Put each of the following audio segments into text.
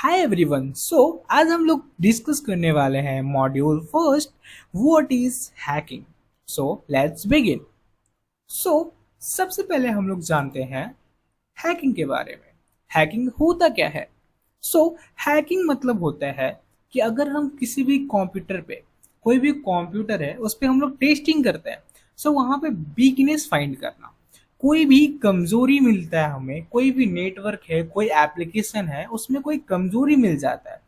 Hi everyone. आज हम लोग डिस्कस करने वाले हैं module first, what is hacking. Let's begin. So सबसे पहले हम लोग जानते हैं हैकिंग के बारे में। हैकिंग होता क्या है? हैकिंग मतलब होता है कि अगर हम किसी भी कंप्यूटर पे, कोई भी कंप्यूटर है उस पे हम लोग टेस्टिंग करते हैं, वहां पे वीकनेस फाइंड करना। कोई भी कमजोरी मिलता है हमें, कोई भी नेटवर्क है, कोई एप्लीकेशन है, उसमें कोई कमजोरी मिल जाता है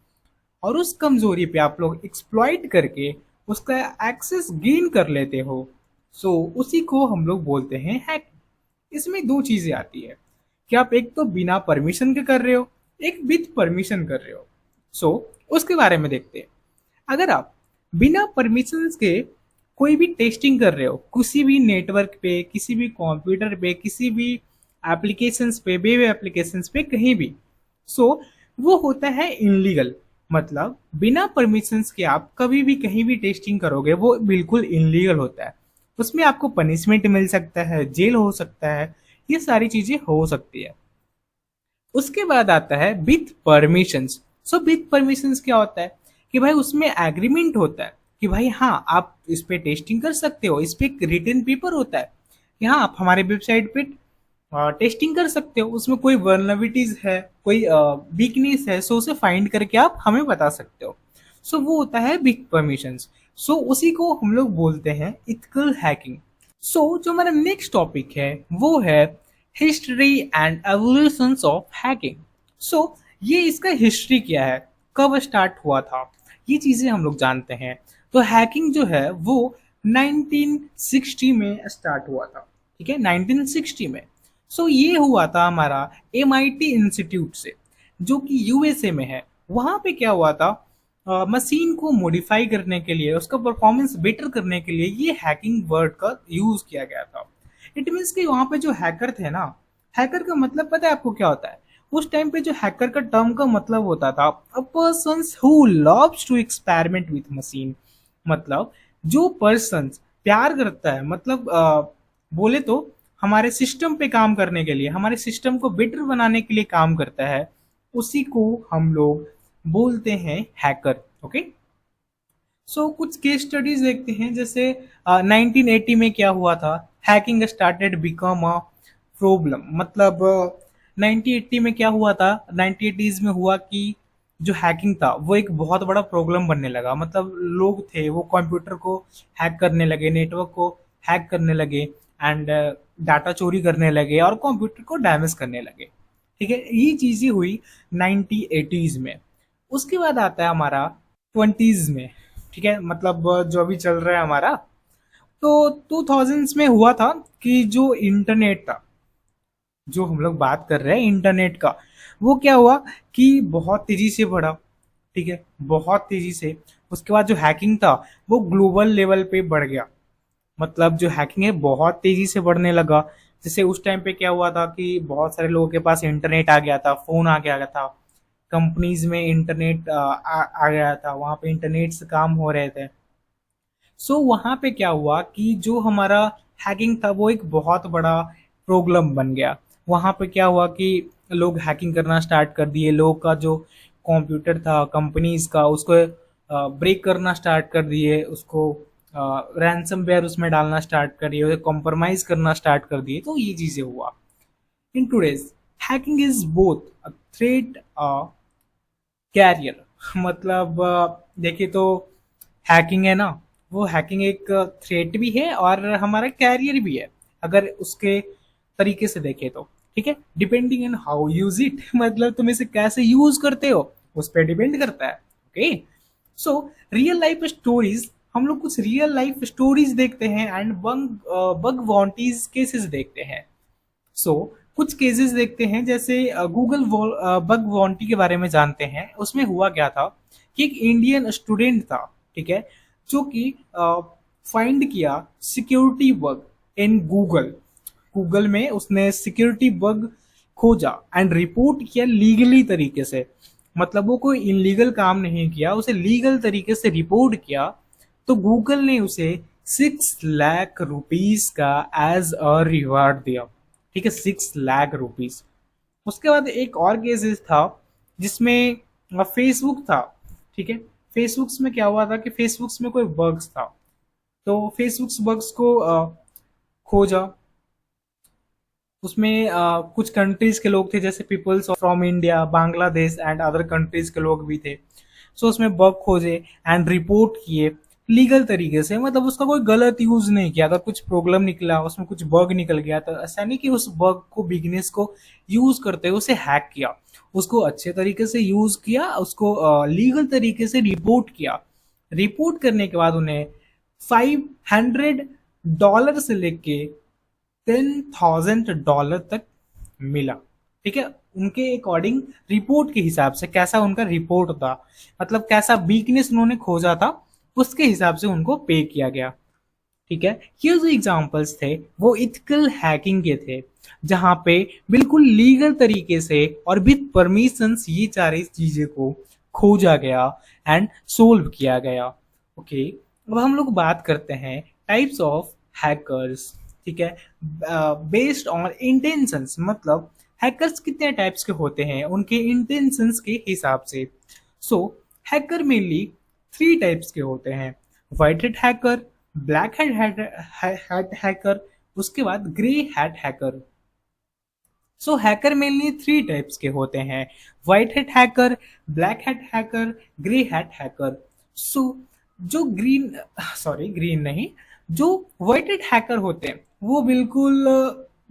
और उस कमजोरी पे आप लोग एक्सप्लॉइट करके उसका एक्सेस गेन कर लेते हो। उसी को हम लोग बोलते हैं हैकिंग। इसमें दो चीजें आती है कि आप एक तो बिना परमिशन के कर रहे हो, एक विथ परमिशन कर रहे हो। उसके बारे में देखते हैं। अगर आप बिना परमिशन के कोई भी टेस्टिंग कर रहे हो, किसी भी नेटवर्क पे, किसी भी कंप्यूटर पे, किसी भी एप्लीकेशंस पे, वेब एप्लीकेशंस पे, कहीं भी, वो होता है इनलीगल। मतलब बिना परमिशंस के आप कभी भी कहीं भी टेस्टिंग करोगे वो बिल्कुल इनलीगल होता है। उसमें आपको पनिशमेंट मिल सकता है, जेल हो सकता है, ये सारी चीजें हो सकती है। उसके बाद आता है विथ परमिशंस। विथ परमिशंस क्या होता है कि भाई उसमें एग्रीमेंट होता है कि भाई हाँ, आप इस पे टेस्टिंग कर सकते हो, इस पे एक रिटर्न पेपर होता है कि हाँ, आप हमारे वेबसाइट पे टेस्टिंग कर सकते हो, उसमें कोई वर्नबिलिटीज है, कोई वीकनेस है, उसे फाइंड करके आप हमें बता सकते हो। वो होता है बिग परमिशंस। उसी को हम लोग बोलते हैं इथिकल हैकिंग। जो हमारा नेक्स्ट टॉपिक है वो है history and evolution of hacking. ये इसका हिस्ट्री क्या है, कब स्टार्ट हुआ था, ये चीजें हम लोग जानते हैं। तो हैकिंग जो है वो 1960 में स्टार्ट हुआ था। ठीक है, 1960 में। ये हुआ था हमारा MIT इंस्टीट्यूट से, जो कि यूएसए में है। वहां पे क्या हुआ था, मशीन को मॉडिफाई करने के लिए, उसका परफॉर्मेंस बेटर करने के लिए ये हैकिंग वर्ड का यूज किया गया था। इट मीन्स कि वहां पे जो हैकर थे ना, हैकर का मतलब पता है आपको क्या होता है? उस टाइम पे जो हैकर का टर्म का मतलब होता था a person who loves to experiment with machine. मतलब जो पर्सन प्यार करता है, मतलब बोले तो हमारे सिस्टम पे काम करने के लिए, हमारे सिस्टम को बेटर बनाने के लिए काम करता है, उसी को हम लोग बोलते हैं हैकर। ओके। कुछ केस स्टडीज देखते हैं। जैसे 1980 में क्या हुआ था, hacking started become a problem. मतलब 1980 में क्या हुआ था, 1980s में हुआ कि जो हैकिंग था वो एक बहुत बड़ा प्रॉब्लम बनने लगा। मतलब लोग थे वो कंप्यूटर को हैक करने लगे, नेटवर्क को हैक करने लगे एंड डाटा चोरी करने लगे और कंप्यूटर को डैमेज करने लगे। ठीक है, ये चीजें हुई 1980s में। उसके बाद आता है हमारा 20s में। ठीक है, मतलब जो अभी चल रहा है हमारा। तो 2000s में हुआ था कि जो इंटरनेट था, जो हम लोग बात कर रहे हैं इंटरनेट का, वो क्या हुआ कि बहुत तेजी से बढ़ा। ठीक है, बहुत तेजी से। उसके बाद जो हैकिंग था वो ग्लोबल लेवल पे बढ़ गया। मतलब जो हैकिंग है बहुत तेजी से बढ़ने लगा। जैसे उस टाइम पे क्या हुआ था कि बहुत सारे लोगों के पास इंटरनेट आ गया था, फोन आ गया था, कंपनीज में इंटरनेट आ गया था, वहां पे इंटरनेट से काम हो रहे थे। वहां पे क्या हुआ कि जो हमारा हैकिंग था वो एक बहुत बड़ा प्रॉब्लम बन गया। वहां पे क्या हुआ कि लोग हैकिंग करना स्टार्ट कर दिए, लोगों का जो कंप्यूटर था कंपनीज का उसको ब्रेक करना स्टार्ट कर दिए, उसको रैंसमवेयर उसमें डालना स्टार्ट कर दिए, उसे कॉम्प्रोमाइज करना स्टार्ट कर दिए। तो ये चीजें हुआ। In today's hacking is both a threat career. मतलब देखिए तो हैकिंग है ना, वो हैकिंग एक थ्रेट भी है और हमारा कैरियर भी है, अगर उसके तरीके से देखें तो। ठीक है, depending on how use it मतलब तुम इसे कैसे यूज करते हो उस पर डिपेंड करता है। ओके। रियल लाइफ स्टोरीज, हम लोग कुछ रियल लाइफ स्टोरीज देखते हैं एंड बग वांटीज केसेस देखते हैं। कुछ केसेस देखते हैं। जैसे गूगल बग वाउंटी के बारे में जानते हैं। उसमें हुआ क्या था कि एक इंडियन स्टूडेंट था, ठीक है, जो कि फाइंड किया security bug in Google. Google में उसने सिक्योरिटी बग खोजा एंड रिपोर्ट किया लीगली तरीके से। मतलब वो कोई इनलीगल काम नहीं किया, उसे लीगल तरीके से रिपोर्ट किया। तो गूगल ने उसे 6 लाख रुपीज का एज अ रिवार्ड दिया। ठीक है, 6 लाख रुपीज। उसके बाद एक और केसेस था जिसमें फेसबुक था, ठीक है। फेसबुक में क्या हुआ था कि फेसबुक में कोई बग्स था, तो फेसबुक बग्स को खोजा। उसमें कुछ कंट्रीज के लोग थे, जैसे peoples from India, Bangladesh and other countries के लोग भी थे। सो उसमें बग खोजे एंड रिपोर्ट किए लीगल तरीके से, मतलब उसका कोई गलत यूज नहीं किया। अगर कुछ प्रॉब्लम निकला, उसमें कुछ बग निकल गया, तो ऐसा नहीं कि उस बग को, बिजनेस को यूज करते हुए उसे हैक किया। उसको अच्छे तरीके से यूज किया, उसको लीगल तरीके से रिपोर्ट किया। रिपोर्ट करने के बाद उन्हें $500 से लेके $10,000 तक मिला, ठीक है। उनके अकॉर्डिंग, रिपोर्ट के हिसाब से, कैसा उनका रिपोर्ट था, मतलब कैसा वीकनेस उन्होंने खोजा था, उसके हिसाब से उनको पे किया गया, ठीक है। ये जो एग्जांपल्स थे वो इथिकल हैकिंग के थे, जहां पे बिल्कुल लीगल तरीके से और विद परमिशंस ये सारी चीजें को खोजा गया एंड सोल्व किया गया। ओके, अब हम लोग बात करते हैं टाइप्स ऑफ हैकर्स, ठीक है। बेस्ड ऑन इंटेंशंस, मतलब हैकर्स कितने टाइप्स के होते हैं उनके इंटेंशंस के हिसाब से। सो हैकर मेनली 3 टाइप्स के होते हैं, white hat hacker, black hat hacker, उसके बाद grey hat hacker. So hacker mainly 3 types के होते हैं, white hat hacker, black hat hacker, grey hat hacker. So जो ग्रीन नहीं, जो व्हाइट हैट हैकर होते हैं वो बिल्कुल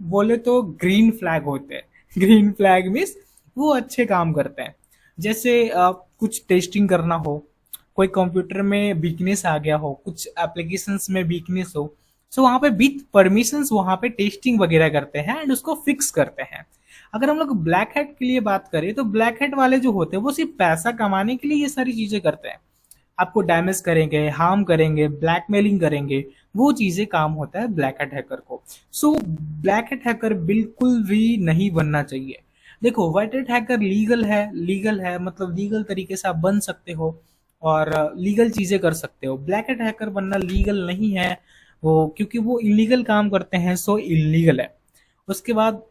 बोले तो ग्रीन फ्लैग होते हैं। ग्रीन फ्लैग मीन्स वो अच्छे काम करते हैं। जैसे कुछ टेस्टिंग करना हो, कोई कंप्यूटर में वीकनेस आ गया हो, कुछ एप्लीकेशंस में वीकनेस हो, सो वहां पे विथ परमिशंस वहां पे टेस्टिंग वगैरह करते हैं एंड उसको फिक्स करते हैं। अगर हम लोग ब्लैक हैट के लिए बात करें, तो ब्लैक हैट वाले जो होते हैं वो सिर्फ पैसा कमाने के लिए ये सारी चीजें करते हैं। आपको डैमेज करेंगे, हार्म करेंगे, ब्लैकमेलिंग करेंगे, वो चीजें काम होता है ब्लैक हैट हैकर को। सो ब्लैक हैट हैकर बिल्कुल भी नहीं बनना चाहिए। देखो, व्हाइट हैट हैकर लीगल है, मतलब लीगल तरीके से आप बन सकते हो और लीगल चीजें कर सकते हो। ब्लैक हैट हैकर बनना लीगल नहीं है वो, क्योंकि वो इलीगल काम करते हैं, सो इलीगल है। उसके बाद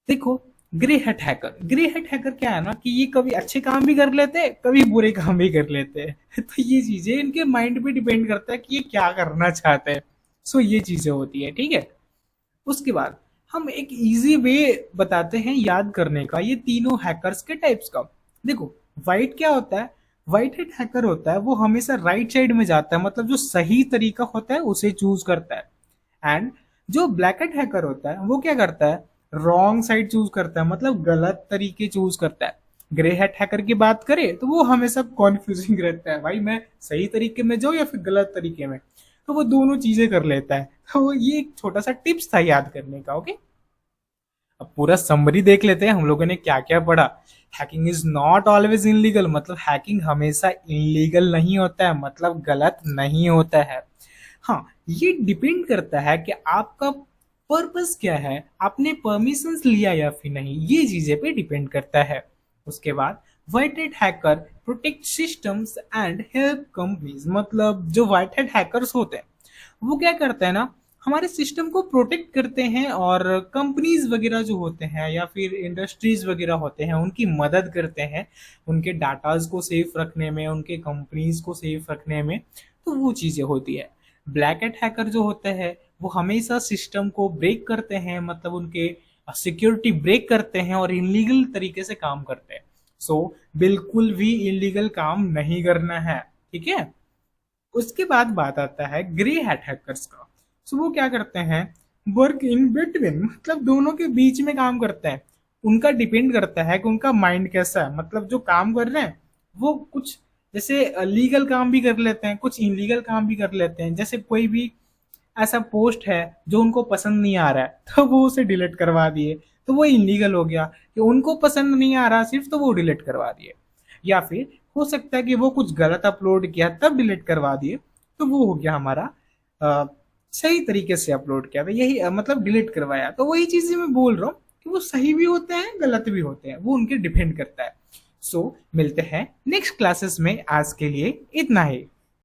देखो, ग्रे हेट हैकर क्या है ना कि ये कभी अच्छे काम भी कर लेते हैं, कभी बुरे काम भी कर लेते हैं। तो ये चीजें इनके माइंड पे डिपेंड करता है कि ये क्या करना चाहते हैं। सो ये चीजें होती है, ठीक है। उसके बाद हम एक इजी वे बताते हैं याद करने का ये तीनों हैकर्स के टाइप्स का। देखो, व्हाइट क्या होता है, व्हाइट हेट हैकर होता है वो हमेशा राइट साइड में जाता है, मतलब जो सही तरीका होता है उसे चूज करता है। एंड जो ब्लैक हेट हैकर होता है वो क्या करता है, रॉन्ग साइड चूज करता है, मतलब गलत तरीके चूज करता है। ग्रे हेट हैकर की बात करें तो वो हमेशा कॉन्फ्यूजिंग रहता है, भाई मैं सही तरीके में जाऊं या फिर गलत तरीके में, तो वो दोनों चीजें कर लेता है। तो ये एक छोटा सा टिप्स था याद करने का। ओके, अब पूरा समरी देख लेते हैं हम लोगों ने क्या क्या पढ़ा। Hacking is not always illegal, मतलब हैकिंग हमेशा इनलीगल नहीं होता है, मतलब गलत नहीं होता है। हाँ, ये डिपेंड करता है कि आपका पर्पस क्या है, आपने परमिशंस लिया या फिर नहीं, ये चीजें पे डिपेंड करता है। उसके बाद white hat hacker protect systems and help companies, मतलब जो व्हाइट हैट हैकर्स होते हैं वो क्या करते हैं ना, हमारे सिस्टम को प्रोटेक्ट करते हैं और कंपनीज वगैरह जो होते हैं या फिर इंडस्ट्रीज वगैरह होते हैं उनकी मदद करते हैं, उनके डाटाज को सेफ रखने में, उनके कंपनीज को सेफ रखने में। तो वो चीजें होती है। ब्लैक हैट हैकर जो होते हैं वो हमेशा सिस्टम को ब्रेक करते हैं, मतलब उनके सिक्योरिटी ब्रेक करते हैं और इलीगल तरीके से काम करते हैं। सो बिल्कुल भी इलीगल काम नहीं करना है, ठीक है। उसके बाद बात आता है ग्रे हैट हैकर्स का। सो वो क्या करते हैं, वर्क इन बिटवीन, मतलब दोनों के बीच में काम करते हैं। उनका डिपेंड करता है कि उनका माइंड कैसा है, मतलब जो काम कर रहे हैं वो कुछ जैसे लीगल काम भी कर लेते हैं, कुछ इलीगल काम भी कर लेते हैं। जैसे कोई भी ऐसा पोस्ट है जो उनको पसंद नहीं आ रहा है तो वो उसे डिलीट करवा दिए, तो वो इलीगल हो गया। कि उनको पसंद नहीं आ रहा सिर्फ, तो वो डिलीट करवा दिए। या फिर हो सकता है कि वो कुछ गलत अपलोड किया तब डिलीट करवा दिए, तो वो हो गया हमारा सही तरीके से अपलोड किया था, यही मतलब डिलीट करवाया। तो वही चीजें मैं बोल रहा हूँ कि वो सही भी होते हैं गलत भी होते हैं, वो उनके डिपेंड करता है। सो मिलते हैं नेक्स्ट क्लासेस में, आज के लिए इतना ही।